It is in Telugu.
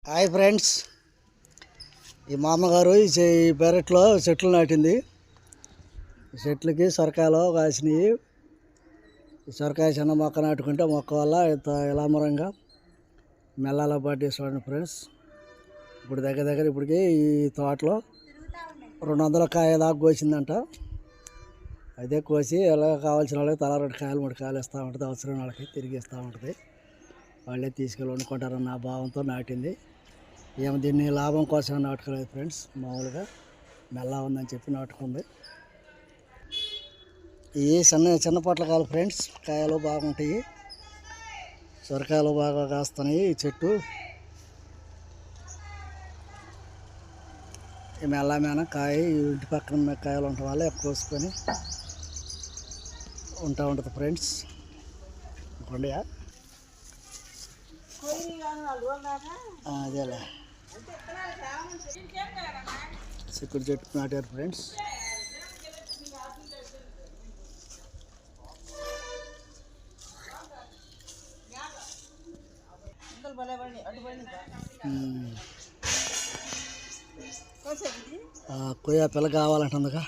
హాయ్ ఫ్రెండ్స్, ఈ మా అమ్మగారు ఈ పెరట్లో చెట్లు నాటింది. ఈ చెట్లకి సొరకాయలు కాసినాయి. ఈ సొరకాయ చిన్న మొక్క నాటుకుంటే మొక్క వల్ల ఇంత ఇలామరంగా మెల్లాల పాటి చూడండి ఫ్రెండ్స్. ఇప్పుడు దగ్గర ఇప్పటికి ఈ తోటలో 200 కాయ దాకా కోసిందంట. అదే కోసి ఎలా కావాల్సిన వాళ్ళకి తలా 2 కాయలు 3 కాయలు ఇస్తూ ఉంటుంది. అవసరం వాళ్ళకి తిరిగి ఇస్తూ ఉంటుంది. వాళ్ళే తీసుకెళ్ళి వండుకుంటారన్న భావంతో నాటింది. ఏమో దీన్ని లాభం కోసం నాటుకోలేదు ఫ్రెండ్స్, మామూలుగా మెల్ల ఉందని చెప్పి నాటుకుంది. ఈ చిన్న పొట్లకాయలు ఫ్రెండ్స్, కాయలు బాగుంటాయి, సొరకాయలు బాగా కాస్తున్నాయి. ఈ చెట్టు ఈ మెల్లమైన కాయ ఇంటి పక్కన కాయలు ఉండటం వల్ల కోసుకొని ఉంటుంది ఫ్రెండ్స్. కొండయా అదేలే చిక్కుడు చెట్టు నాటారు ఫ్రెండ్స్. కొయ్య పిల్ల కావాలంటుందిగా.